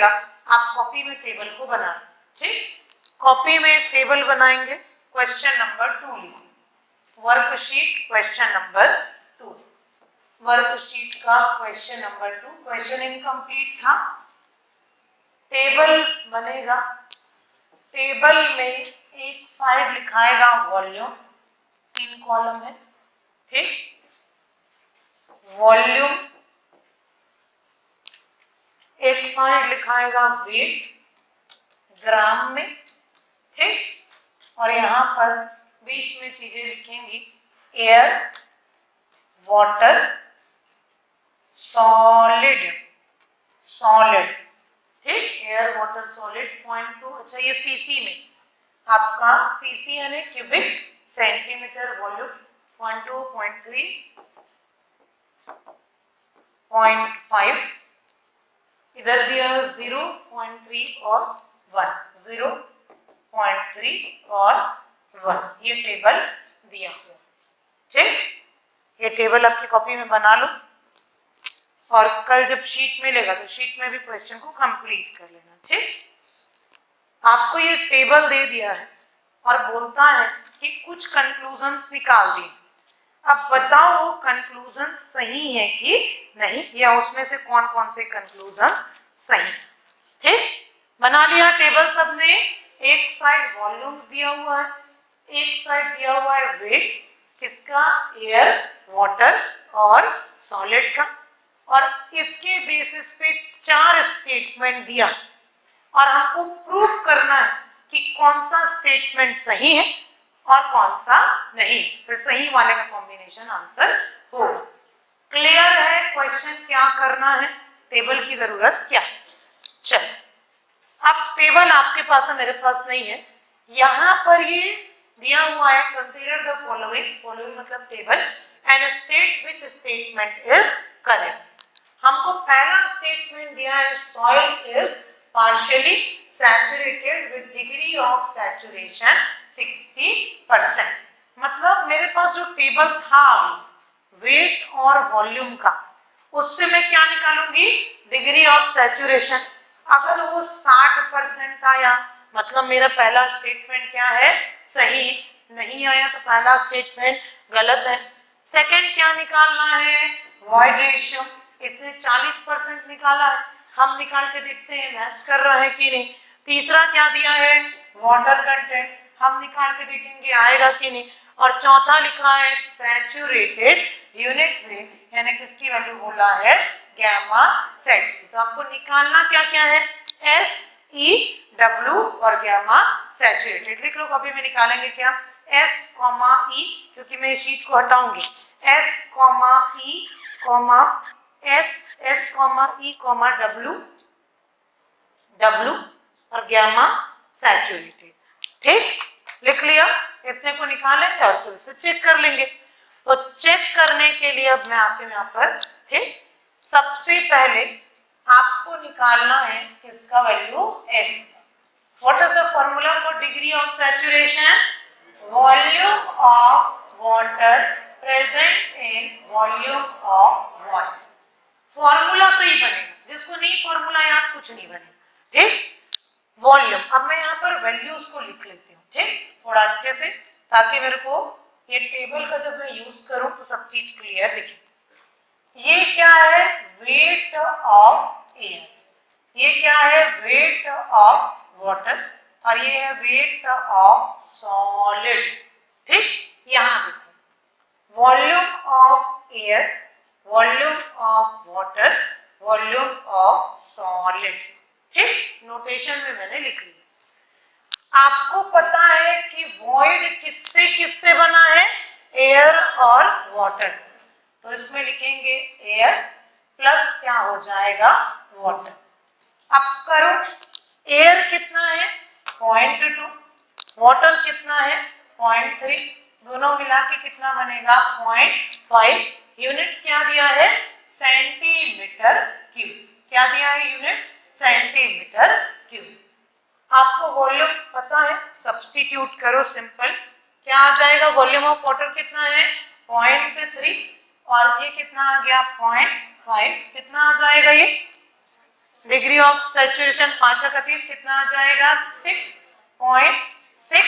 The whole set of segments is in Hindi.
मिलेगा आप कॉपी में टेबल को बना, ठीक। कॉपी में टेबल बनाएंगे, क्वेश्चन नंबर 2 लिखो, वर्कशीट क्वेश्चन नंबर 2, वर्कशीट का क्वेश्चन नंबर 2, क्वेश्चन इनकम्प्लीट था। टेबल बनेगा, टेबल में एक साइड लिखाएगा वॉल्यूम, 3 कॉलम है, ठीक, वॉल्यूम, एक साइड लिखाएगा वेट ग्राम में, ठीक, और यहां पर बीच में चीजें लिखेंगी एयर, वाटर, सॉलिड, सॉलिड, ठीक, एयर वाटर सॉलिड 0.2। अच्छा ये सीसी में आपका सीसी यानी क्यूबिक सेंटीमीटर वॉल्यूम 0.2, 0.3, 0.5, इधर दिया 0.3 और 1, 0.3 और 1, ये टेबल दिया हुआ, ठीक। ये टेबल आपकी कॉपी में बना लो और कल जब शीट मिलेगा तो शीट में भी क्वेश्चन को कंप्लीट कर लेना, ठीक। आपको ये टेबल दे दिया है और बोलता है कि कुछ कंक्लूजन्स निकाल दिए, अब बताओ वो कंक्लूजन सही है कि नहीं, या उसमें से कौन कौन से कंक्लूजन्स सही, ठीक। बना लिया टेबल सबने, एक साइड वॉल्यूम्स दिया हुआ है, एक साइड दिया हुआ है वेट किसका, एयर, वाटर और सॉलिड का, और इसके बेसिस पे 4 स्टेटमेंट दिया और हमको प्रूफ करना है कि कौन सा स्टेटमेंट सही है और कौन सा नहीं, फिर सही वाले का कॉम्बिनेशन आंसर होगा। क्लियर है क्वेश्चन क्या करना है, टेबल की जरूरत क्या है। चलो अब टेबल आपके पास है, मेरे पास नहीं है, यहां पर ये दिया हुआ है, कंसीडर द फॉलोइंग, फॉलोइंग मतलब table, and state which statement is correct. हमको पहला स्टेटमेंट दिया है soil is partially saturated with degree of saturation 60%, मतलब मेरे पास जो टेबल था वेट और वॉल्यूम का, उससे मैं क्या निकालूंगी, डिग्री ऑफ सैचुरेशन। अगर वो 60% आया मतलब मेरा पहला स्टेटमेंट क्या है, सही, नहीं आया तो पहला स्टेटमेंट गलत है। सेकंड क्या निकालना है, वॉइड रेशियो, इसने 40% निकाला है, हम निकाल के देखते हैं मैच कर रहा है कि नहीं। तीसरा क्या दिया है, वाटर कंटेंट, हम निकाल के देखेंगे आएगा कि नहीं। और चौथा लिखा है सैचुरेटेड यूनिट में, यानी किसकी वैल्यू बोला है, गैमा सेट। तो आपको निकालना क्या क्या है, एस ई डब्ल्यू और गैमा सैचुरेटेड, लिख लो कॉपी में। निकालेंगे क्या, एस कॉमा ई, क्योंकि मैं शीट को हटाऊंगी, S comma E comma S, S comma E comma W, W और गैमा सैचुरेटेड, ठीक, लिख लिया। इतने को निकालेंगे और फिर से चेक कर लेंगे। तो चेक करने के लिए अब मैं आपके यहाँ पर, ठीक, सबसे पहले आपको निकालना है किसका value, S. What is the formula for degree of saturation, volume of water present in volume of water. Formula सही बनेगा, जिसको नहीं फॉर्मूला याद कुछ नहीं बनेगा, ठीक। वॉल्यूम, अब मैं यहाँ पर वैल्यूज को लिख लेती हूँ, ठीक, थोड़ा अच्छे से, ताकि मेरे को ये टेबल का जब मैं यूज करूँ तो सब चीज क्लियर दिखे। ये क्या है, वेट ऑफ एयर, ये क्या है, वेट ऑफ वाटर, और ये है वेट ऑफ सॉलिड, ठीक। यहाँ देखो, volume of air, volume of water, volume of solid, ठीक, नोटेशन में मैंने लिख लिया। आपको पता है कि वॉइड किससे किससे बना है, एयर और वाटर से, तो इसमें लिखेंगे एयर प्लस क्या हो जाएगा, वाटर। अब करो, एयर कितना है 0.2, वाटर कितना है 0.3, दोनों मिला के कितना बनेगा 0.5। यूनिट क्या दिया है, सेंटीमीटर क्यूब, क्या दिया है यूनिट, सेंटीमीटर क्यूब। आपको वॉल्यूम पता है, सब्स्टिट्यूट करो, सिंपल, क्या आ जाएगा, वॉल्यूम ऑफ वाटर कितना है 0.3 और ये कितना आ गया 0.5, कितना आ जाएगा ये डिग्री ऑफ सैचुरेशन 5 का 30 कितना आ जाएगा 6.6,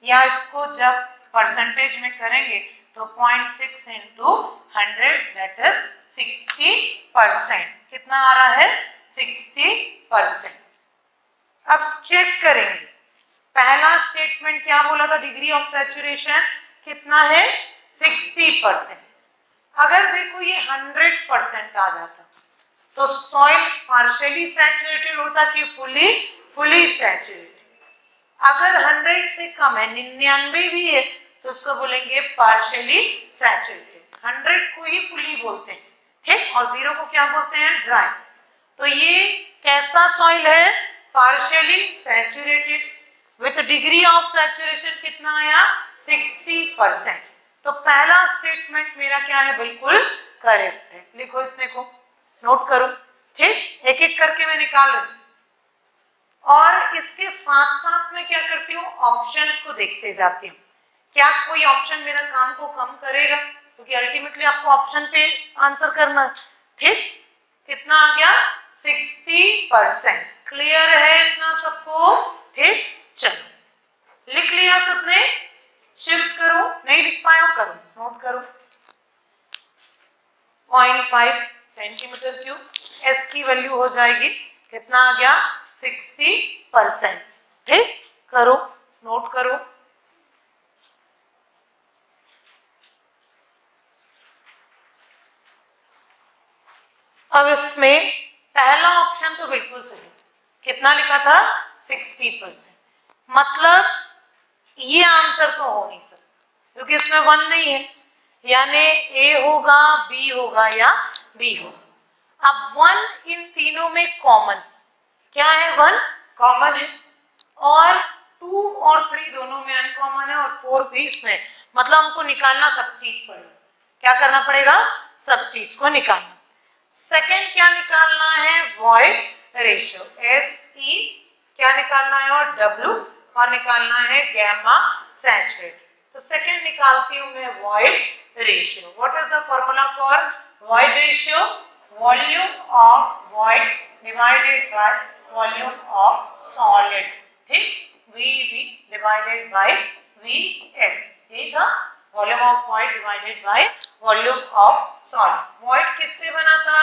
या इसको जब परसेंटेज में करेंगे तो 0.6 इंटू 100 दैट इज 60%। कितना आ रहा है 60%। अब चेक करेंगे पहला स्टेटमेंट क्या बोला था, डिग्री ऑफ सैचुरेशन कितना है 60%। अगर देखो ये 100% आ जाता तो सॉइल पार्शियली सैचुरेटेड होता कि फुली सैचुरेटेड। अगर 100 से कम है 99 भी है तो उसको बोलेंगे पार्शियली सैचुरेटेड। 100 को ही फुली बोलते हैं, ठीक, और 0 को क्या बोलते हैं ड्राई। तो ये कैसा सॉइल है partially saturated with degree of saturation कितना आया 60%। तो पहला स्टेटमेंट मेरा क्या है बिल्कुल करेक्ट है। लिखो इतने को, नोट करो, ठीक, एक एक करके मैं निकाल रही हूँ और इसके साथ साथ मैं क्या करती हूँ ऑप्शंस को देखते जाती हूँ, क्या कोई ऑप्शन मेरा काम को कम करेगा, क्योंकि अल्टीमेटली आपको ऑप्शन पे आंसर करना है, ठीक। कितना आ गया 60%। क्लियर है इतना सबको, ठीक। चलो लिख लिया सबने, शिफ्ट करो, नहीं लिख पाए हो करो, नोट करो। 0.5 सेंटीमीटर क्यूब, एस की वैल्यू हो जाएगी कितना आ गया 60%, ठीक। करो, नोट करो। अब इसमें पहला ऑप्शन तो बिल्कुल सही, कितना लिखा था 60%, मतलब ये आंसर तो हो नहीं सकता क्योंकि इसमें 1 नहीं है, यानी ए होगा बी होगा या डी होगा। अब 1 इन तीनों में कॉमन क्या है 1 कॉमन है, और 2 और 3 दोनों में अनकॉमन है, और 4 भी इसमें, मतलब हमको निकालना सब चीज पड़ेगा। क्या करना पड़ेगा सब चीज को निकालना। सेकंड क्या निकालना है वॉइड रेशियो, SE क्या निकालना है और W, और निकालना है गैमा सैचुरेट। तो सेकंड निकालती हूं मैं void ratio. What is the formula for void ratio, volume of void divided by volume of solid, ठीक, VV डिवाइडेड बाय VS, ये था volume of void divided by volume of solid. Void किससे बना था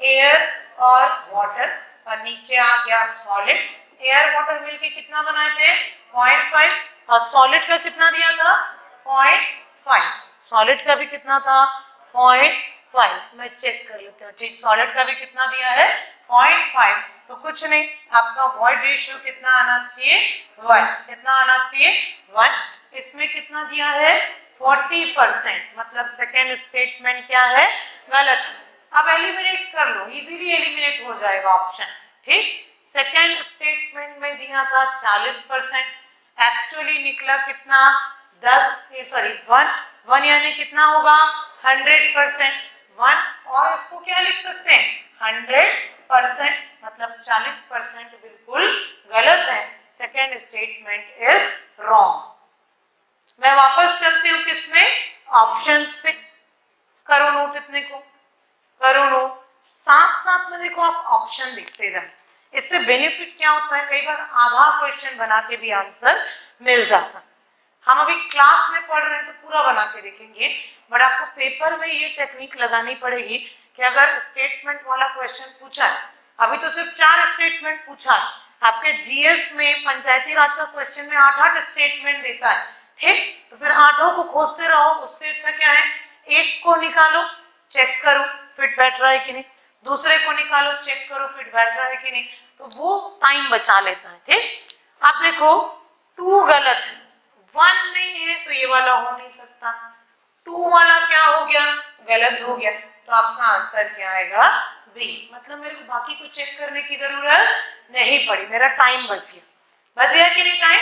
एयर और वाटर, और नीचे आ गया सॉलिड। एयर वाटर मिलके कितना बनाए थे 0.5, और सॉलिड का कितना दिया था 0.5, सॉलिड का भी कितना था 0.5, मैं चेक कर लेती हूँ, ठीक, सॉलिड का भी कितना दिया है 0.5। तो कुछ नहीं, आपका वॉइड रेशियो कितना आना चाहिए 1, कितना आना चाहिए 1। इसमें कितना दिया है 40%, मतलब सेकेंड स्टेटमेंट क्या है गलत। अब एलिमिनेट कर लो, इजीली एलिमिनेट हो जाएगा ऑप्शन, ठीक। सेकेंड स्टेटमेंट में दिया था 40%, एक्चुअली निकला कितना 1 यानी कितना होगा 100%, 1, और इसको क्या लिख सकते हैं 100%, मतलब 40% बिल्कुल गलत है। Second statement is wrong. मैं वापस चलती हूँ किसमें ऑप्शंस पे, करो नोट इतने को, करो नोट, साथ साथ में देखो आप ऑप्शन देखते जाए। इससे बेनिफिट क्या होता है, कई बार आधा क्वेश्चन बना के भी आंसर मिल जाता है। हम अभी क्लास में पढ़ रहे हैं तो पूरा बना के देखेंगे, बट आपको पेपर में ये टेक्निक लगानी पड़ेगी कि अगर स्टेटमेंट वाला क्वेश्चन पूछा है, अभी तो सिर्फ 4 स्टेटमेंट पूछा है, आपके जीएस में पंचायती राज का क्वेश्चन में 8-8 स्टेटमेंट देता है, ठीक, तो फिर 8 को खोजते रहो, उससे अच्छा क्या है एक को निकालो, चेक करो फिट बैठ रहा है कि नहीं, दूसरे को निकालो, चेक करो फिट बैठ रहा है कि नहीं, तो वो टाइम बचा लेता है, ठीक। आप देखो 2 गलत, 1 नहीं है तो ये वाला हो नहीं सकता, 2 वाला क्या हो गया गलत हो गया, तो आपका आंसर क्या आएगा बी, मतलब मेरे को बाकी को चेक करने की जरूरत नहीं पड़ी, मेरा टाइम बच गया कि नहीं टाइम।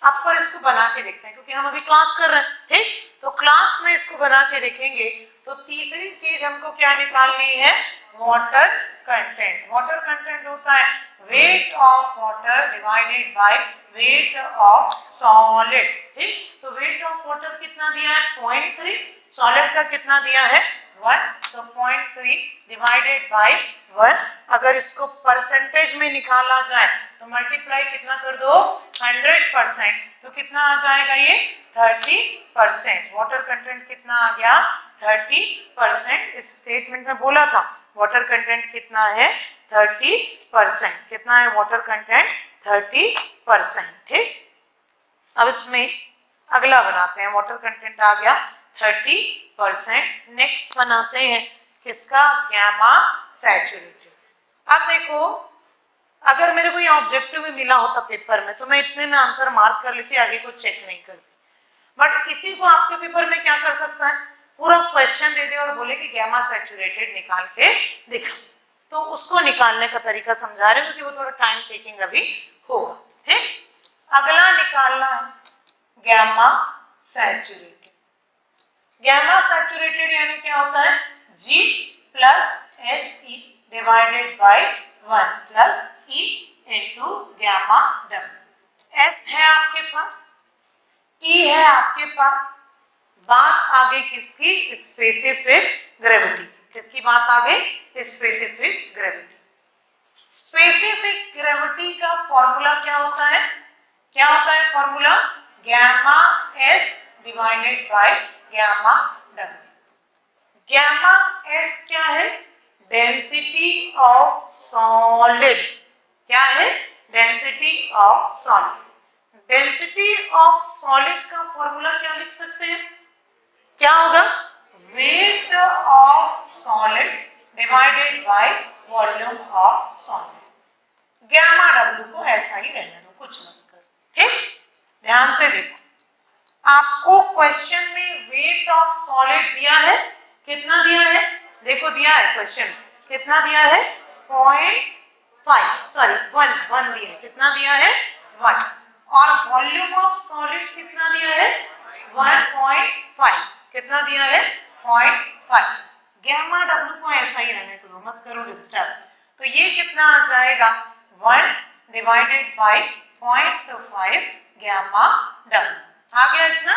आप पर इसको बना के देखते हैं क्योंकि हम अभी क्लास कर रहे हैं, ठीक, तो क्लास में इसको बना के देखेंगे। तो तीसरी चीज हमको क्या निकालनी है वाटर कंटेंट। वाटर कंटेंट होता है weight of water divided by weight of solid, ठीक, तो वेट ऑफ वाटर कितना दिया है 0.3, सॉलिड का कितना दिया है 1, तो 0.3 डिवाइडेड बाय 1। अगर इसको परसेंटेज में निकाला जाए तो मल्टीप्लाई कितना कर दो 100%, तो कितना आ जाएगा ये 30%। वाटर कंटेंट कितना आ गया 30%। इस स्टेटमेंट में बोला था वाटर कंटेंट कितना है 30%। कितना है वाटर कंटेंट 30%। ठीक, अब इसमें अगला बनाते हैं। वाटर कंटेंट आ गया 30%। नेक्स्ट बनाते हैं किसका गैमा सैचुरेटेड। अब देखो अगर मेरे को ये ऑब्जेक्टिव में मिला होता पेपर में तो मैं इतने में आंसर मार्क कर लेती, आगे को चेक नहीं करती। बट इसी को आपके पेपर में क्या कर सकता है, पूरा क्वेश्चन दे दे और बोले कि गैमा सैचुरेटेड निकाल के दिखा, तो उसको निकालने का तरीका समझा रहे हो क्योंकि वो थोड़ा टाइम टेकिंग अभी होगा। ठीक, अगला निकालना है गैमा सैचुरेटेड। गैमा सैचुरेटेड यानी क्या होता है G plus SE divided by 1 plus E into gamma W. S है आपके पास, E है आपके पास, बात आगे किसकी स्पेसिफिक ग्रेविटी। किसकी बात आगे स्पेसिफिक ग्रेविटी। स्पेसिफिक ग्रेविटी का फॉर्मूला क्या होता है, क्या होता है formula gamma S divided by gamma W. Gamma S क्या है डेंसिटी ऑफ सॉलिड। क्या है density of solid. Density of solid का फॉर्मूला क्या लिख सकते हैं, क्या होगा weight of solid divided by volume of solid. Gamma W को ऐसा ही रहने दो, कुछ मत करो। ठीक, ध्यान से देखो आपको क्वेश्चन में वेट ऑफ सॉलिड दिया है, कितना दिया है देखो दिया है क्वेश्चन कितना दिया है 0.5 सॉरी 1 दिया है, कितना दिया है 1, और वॉल्यूम ऑफ सॉलिड कितना दिया है 1.5, कितना दिया है 0.5। गैमा डब्ल्यू को ऐसा ही रहने दो, मत करो डिस्टर्ब। तो ये कितना आ जाएगा 1 डिवाइडेड बाय 0.5 गैमा डब्ल्यू आ गया इतना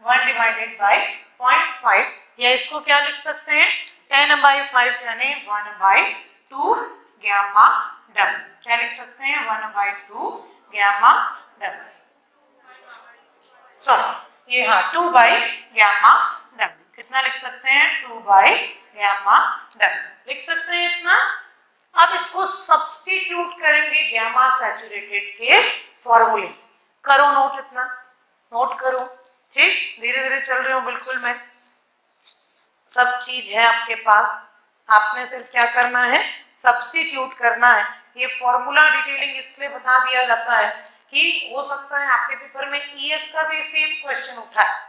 1 डिवाइडेड बाय 0.5, या इसको क्या लिख सकते हैं 10/5 यानी 1/2 गैमा डब्ल्यू। क्या लिख सकते हैं 1/2 गैमा डब्ल्यू, सॉरी ये हाँ 2 बाई गैमा डब्ल्यू। कितना लिख सकते हैं 2 बाई गैमा डब्ल्यू लिख सकते हैं इतना। अब इसको सब्स्टिट्यूट करेंगे गैमा सैचुरेटेड के फॉर्मूले। करो नोट, इतना नोट करो। ठीक, धीरे धीरे चल रही हूँ बिल्कुल मैं, सब चीज है आपके पास, आपने सिर्फ क्या करना है सब्स्टिट्यूट करना है। ये फॉर्मूला डिटेलिंग इसलिए बता दिया जाता है कि हो सकता है आपके पेपर में ईएस का से सेम क्वेश्चन उठा है,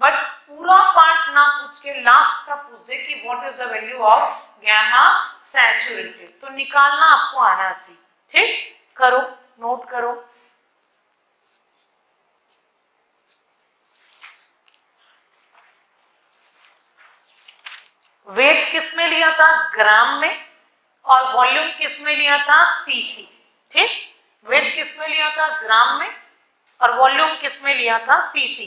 बट पूरा पार्ट ना पूछ के लास्ट का पूछ दे कि what is the value of gamma saturated, तो निकालना आपको आना चाहिए। ठीक, करो नोट करो। वेट किस में लिया था ग्राम में, और वॉल्यूम किस में लिया था सीसी। ठीक, वेट किस में लिया था ग्राम में और वॉल्यूम किस में लिया था सीसी।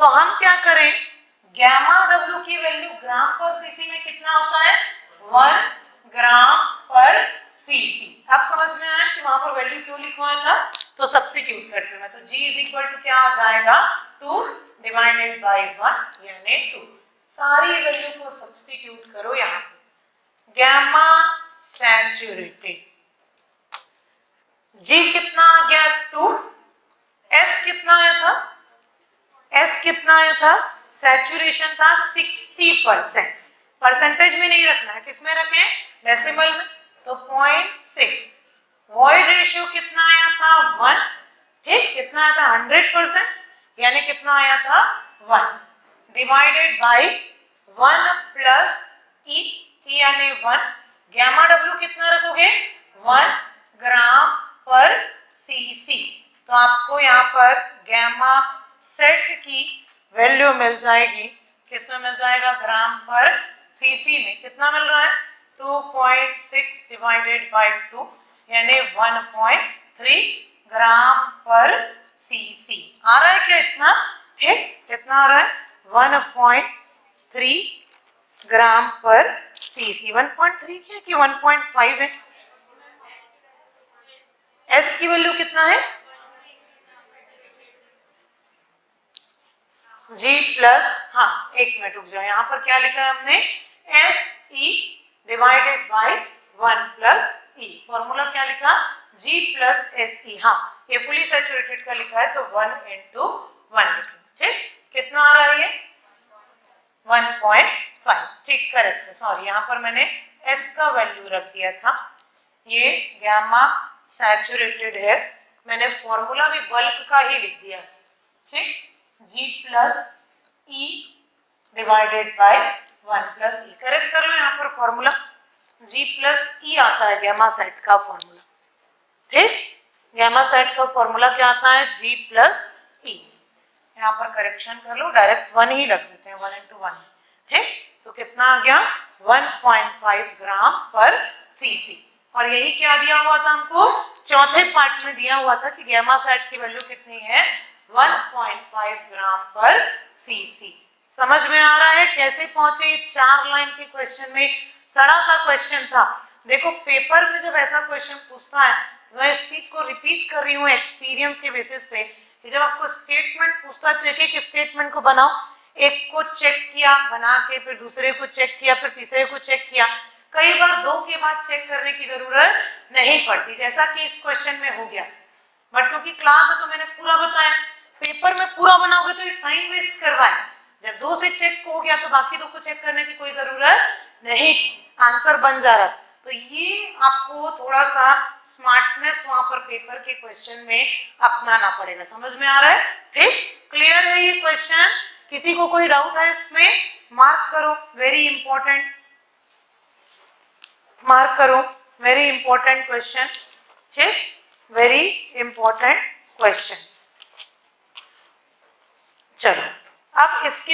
तो हम क्या करें गैमा डब्ल्यू की वैल्यू ग्राम पर सीसी में कितना होता है 1 ग्राम पर सीसी। अब समझ में आया कि वहां पर वैल्यू क्यों लिखवाया था, तो सब्स्टिट्यूट करते हैं। तो G इज इक्वल टू क्या आ जाएगा 2 डिवाइडेड बाय 1 यानी 2। सारी वैल्यू को सब्स्टिट्यूट करो यहाँ पे। गैमा सैचुरेटेड G कितना आ गया 2, S कितना आया था, S कितना आया था सैचुरेशन था 60%। परसेंटेज में नहीं रखना है, किसमें रखें डेसिमल में, तो 0.6। वॉइड रेशियो कितना आया था 1। ठीक, कितना आया था 100% यानी कितना आया था 1 डिवाइडेड बाय 1 प्लस E यानी 1। गैमा डब्ल्यू कितना रखोगे 1 ग्राम पर सीसी। तो आपको यहाँ पर गैमा सेट की वैल्यू मिल जाएगी, किसमें मिल जाएगा ग्राम पर सीसी में। कितना मिल रहा है 2.6 डिवाइडेड बाय 2 यानी 1.3 ग्राम पर सीसी। आ रहा है क्या इतना, ठीक कितना आ रहा है 1.3 ग्राम पर सीसी। 1.3 क्या कि 1.5 है? एस की वैल्यू कितना है? जी प्लस, हाँ एक मिनट रुक जाओ, यहाँ पर क्या लिखा है हमने? S E divided by 1 plus E. Formula क्या लिखा? जी प्लस एस ई। हाँ ये फुली सैचुरेटेड का लिखा है तो 1 into 1 लिखेंगे। ठीक, कितना आ रहा है ये? 1.5। ठीक, करेक्ट है। सॉरी, यहाँ पर मैंने एस का वैल्यू रख दिया था। ये गैमा सैचुरेटेड है, मैंने फॉर्मूला भी बल्क का ही लिख दिया। ठीक, G plus E divided by 1 plus E. Correct कर लो यहाँ पर फॉर्मूला, G प्लस ई आता है गैमा सेट का फॉर्मूला। ठीक, गैमा सेट का फॉर्मूला क्या आता है? G प्लस ई। यहाँ पर करेक्शन कर लो, डायरेक्ट 1 ही लग देते हैं, 1 into 1। ठीक, तो कितना आ गया? 1.5 ग्राम पर सीसी। और यही क्या दिया हुआ था हमको? चौथे पार्ट में दिया हुआ था कि गैमा सेट की वैल्यू कितनी है? 1.5 ग्राम पर सीसी। समझ में आ रहा है कैसे पहुंचे? 4 लाइन के क्वेश्चन में सड़ा सा क्वेश्चन था। देखो पेपर में जब ऐसा क्वेश्चन पूछता है, मैं इस चीज को रिपीट कर रही हूँ एक्सपीरियंस के बेसिस पे, कि जब आपको स्टेटमेंट पूछता है तो एक एक स्टेटमेंट को बनाओ। एक को चेक किया बना के, फिर दूसरे को चेक किया, फिर तीसरे को चेक किया। कई बार 2 के बाद चेक करने की जरूरत नहीं पड़ती, जैसा कि इस क्वेश्चन में हो गया। बट क्योंकि क्लास है तो मैंने पूरा बताया। पेपर में पूरा बनाओगे तो टाइम वेस्ट करवाए। जब 2 से चेक हो गया तो बाकी 2 को चेक करने की कोई जरूरत नहीं, आंसर बन जा रहा। तो ये आपको थोड़ा सा स्मार्टनेस वहां पर पेपर के क्वेश्चन में अपनाना पड़ेगा। समझ में आ रहा है? ठीक, क्लियर है ये क्वेश्चन? किसी को कोई डाउट है इसमें? मार्क करो, वेरी इंपॉर्टेंट, मार्क करो, वेरी इंपॉर्टेंट क्वेश्चन। ठीक, वेरी इंपॉर्टेंट क्वेश्चन। चलो अब इसके